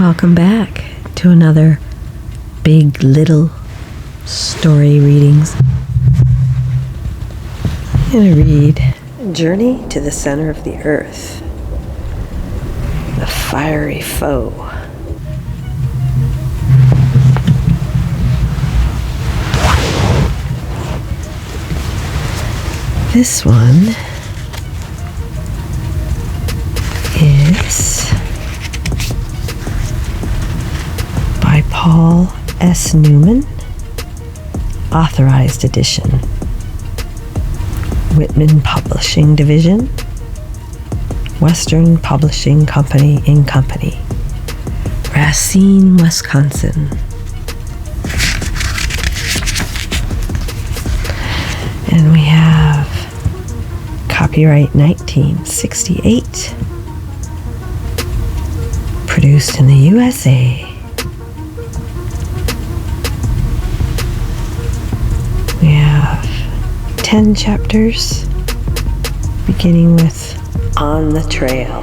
Welcome back to another Big Little Story Readings. I'm going to read Journey to the Center of the Earth, The Fiery Foe. This one is by Paul S. Newman, authorized edition, Whitman Publishing Division, Western Publishing Company in Company, Racine, Wisconsin. And we have copyright 1968, produced in the USA. We have 10 chapters, beginning with On the Trail.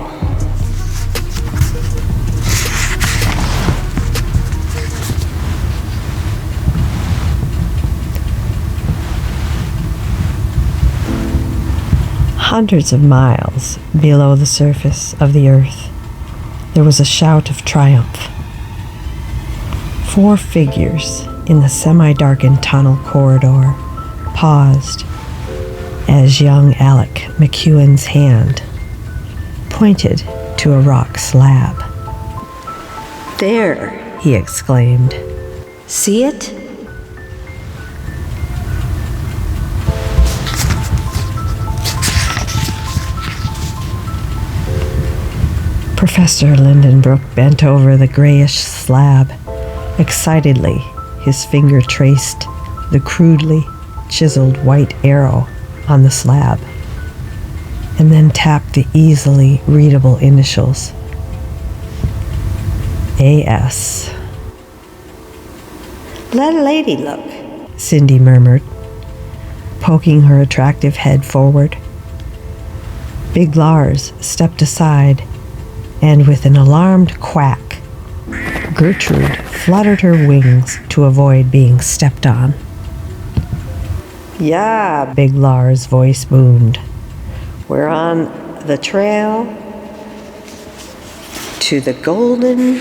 Hundreds of miles below the surface of the earth, there was a shout of triumph. 4 figures in the semi-darkened tunnel corridor paused as young Alec McEwen's hand pointed to a rock slab. "There," he exclaimed. "See it?" Professor Lindenbrook bent over the grayish slab. Excitedly, his finger traced the crudely chiseled white arrow on the slab, and then tapped the easily readable initials. A.S. "Let a lady look," Cindy murmured, poking her attractive head forward. Big Lars stepped aside, and with an alarmed quack, Gertrude fluttered her wings to avoid being stepped on. "Yeah," Big Lars' voice boomed. "We're on the trail to the golden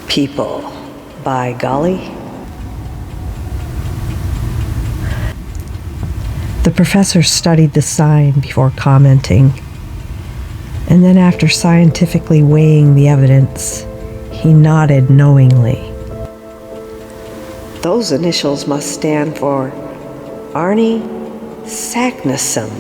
people, by golly." The professor studied the sign before commenting, and then after scientifically weighing the evidence, he nodded knowingly. "Those initials must stand for Arnie Saknussemm,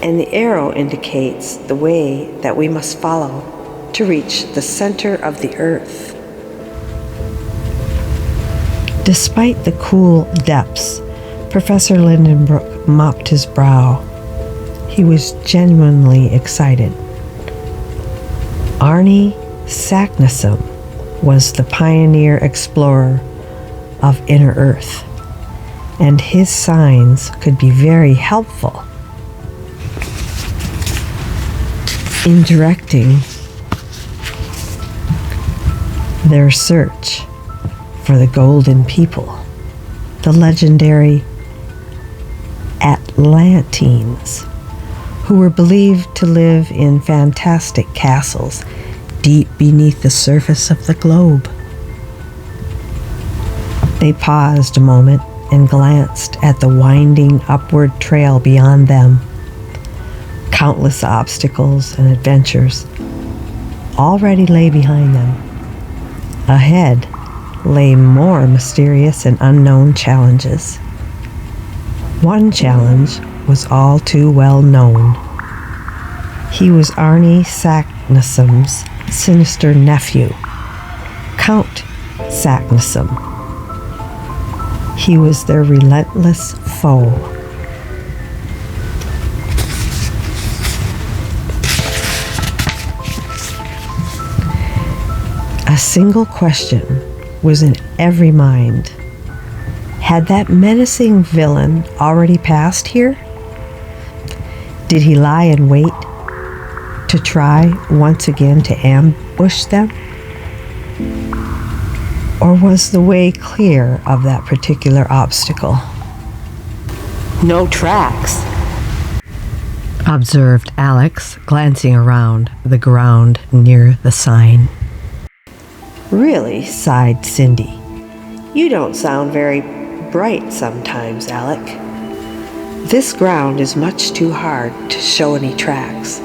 and the arrow indicates the way that we must follow to reach the center of the earth." Despite the cool depths, Professor Lindenbrook mopped his brow. He was genuinely excited. Arnie Saknussemm was the pioneer explorer of Inner Earth, and his signs could be very helpful in directing their search for the Golden People, the legendary Atlanteans, who were believed to live in fantastic castles deep beneath the surface of the globe. They paused a moment and glanced at the winding upward trail beyond them. Countless obstacles and adventures already lay behind them. Ahead lay more mysterious and unknown challenges. One challenge was all too well known. He was Arnie Saknussemm's sinister nephew, Count Saknussemm. He was their relentless foe. A single question was in every mind. Had that menacing villain already passed here? Did he lie in wait to try once again to ambush them? Or was the way clear of that particular obstacle? No tracks, observed Alex, glancing around the ground near the sign. Really, sighed Cindy. You don't sound very bright sometimes, Alec. This ground is much too hard to show any tracks.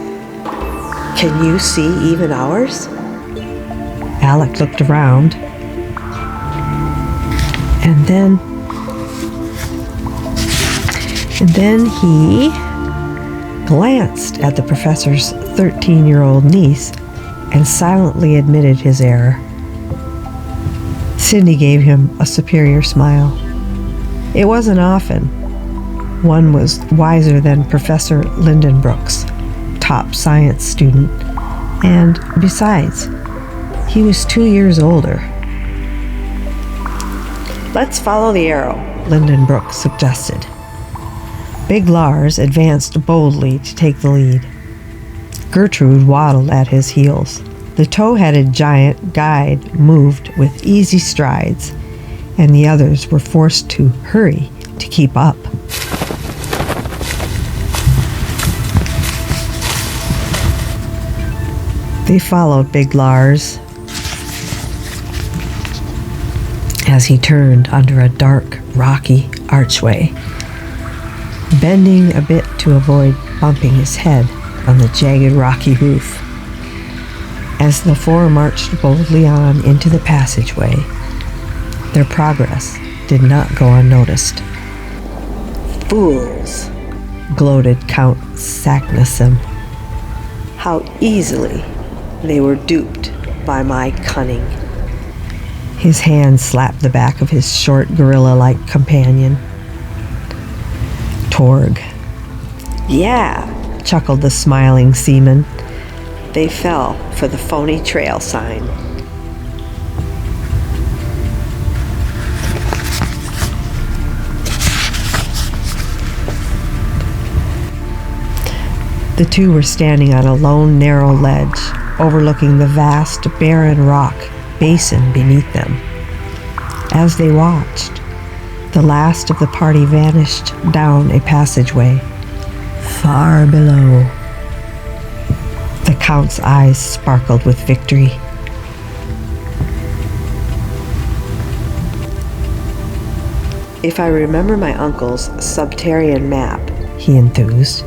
Can you see even ours? Alec looked around, and then he glanced at the professor's 13-year-old niece and silently admitted his error. Cindy gave him a superior smile. It wasn't often one was wiser than Professor Lindenbrook's top science student, and besides, he was 2 years older. Let's follow the arrow, Lindenbrook suggested. Big Lars advanced boldly to take the lead. Gertrude waddled at his heels. The tow-headed giant guide moved with easy strides, and the others were forced to hurry to keep up. They followed Big Lars as he turned under a dark, rocky archway, bending a bit to avoid bumping his head on the jagged, rocky roof. As the four marched boldly on into the passageway, their progress did not go unnoticed. Fools, gloated Count Saknussemm. How easily they were duped by my cunning. His hand slapped the back of his short, gorilla-like companion. Torg. Yeah, chuckled the smiling seaman. They fell for the phony trail sign. The two were standing on a lone, narrow ledge, overlooking the vast, barren rock basin beneath them. As they watched, the last of the party vanished down a passageway, far below. The Count's eyes sparkled with victory. If I remember my uncle's subterranean map, he enthused,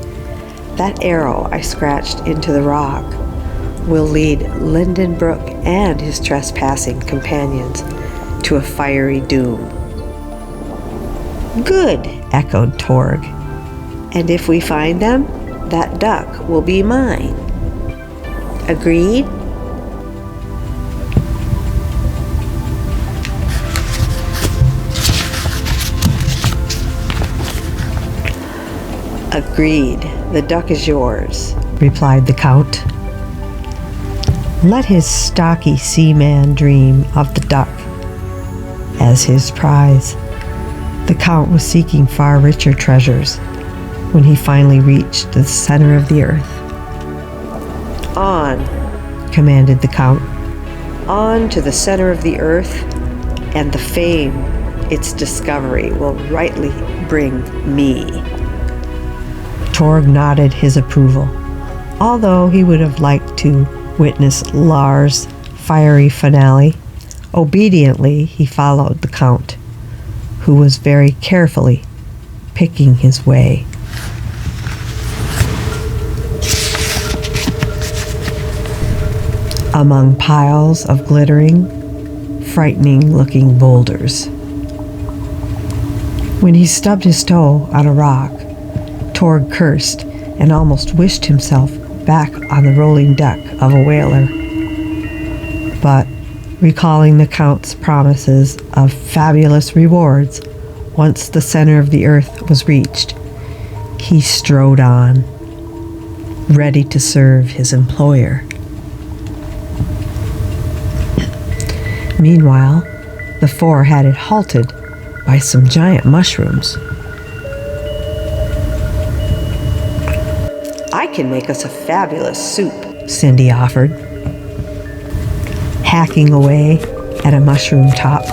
that arrow I scratched into the rock will lead Lindenbrook and his trespassing companions to a fiery doom. Good, echoed Torg. And if we find them, that duck will be mine. Agreed? Agreed. The duck is yours, replied the Count. Let his stocky seaman dream of the duck as his prize. The Count was seeking far richer treasures when he finally reached the center of the earth. On, commanded the Count. On to the center of the earth, and the fame its discovery will rightly bring me. Torg nodded his approval, although he would have liked to witness Lars' fiery finale. Obediently, he followed the Count, who was very carefully picking his way. Among piles of glittering, frightening-looking boulders. When he stubbed his toe on a rock, Torg cursed and almost wished himself back on the rolling deck of a whaler. But, recalling the Count's promises of fabulous rewards once the center of the earth was reached, he strode on, ready to serve his employer. Meanwhile, the four had it halted by some giant mushrooms. I can make us a fabulous soup, Cindy offered, hacking away at a mushroom top.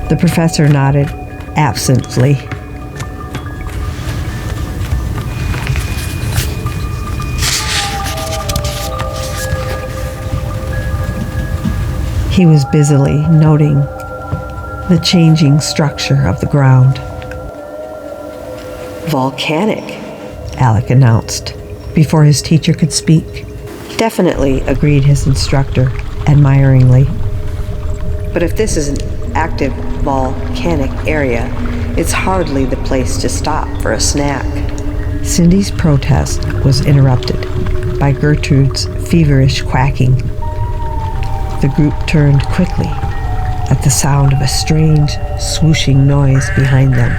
The professor nodded absently. He was busily noting the changing structure of the ground. Volcanic, Alec announced before his teacher could speak. definitely, Agreed his instructor admiringly. but if this is an active volcanic area, it's hardly the place to stop for a snack. Cindy's protest was interrupted by Gertrude's feverish quacking. The group turned quickly at the sound of a strange swooshing noise behind them.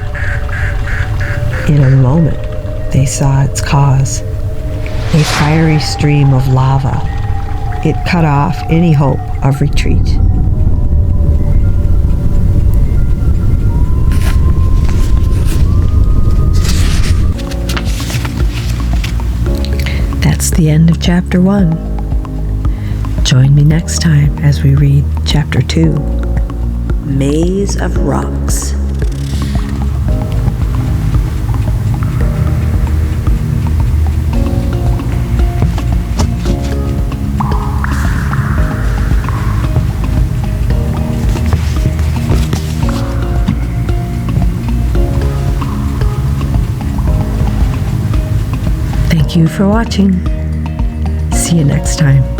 In a moment, they saw its cause, a fiery stream of lava. It cut off any hope of retreat. That's the end of Chapter 1. Join me next time as we read Chapter 2, Maze of Rocks. Thank you for watching. See you next time.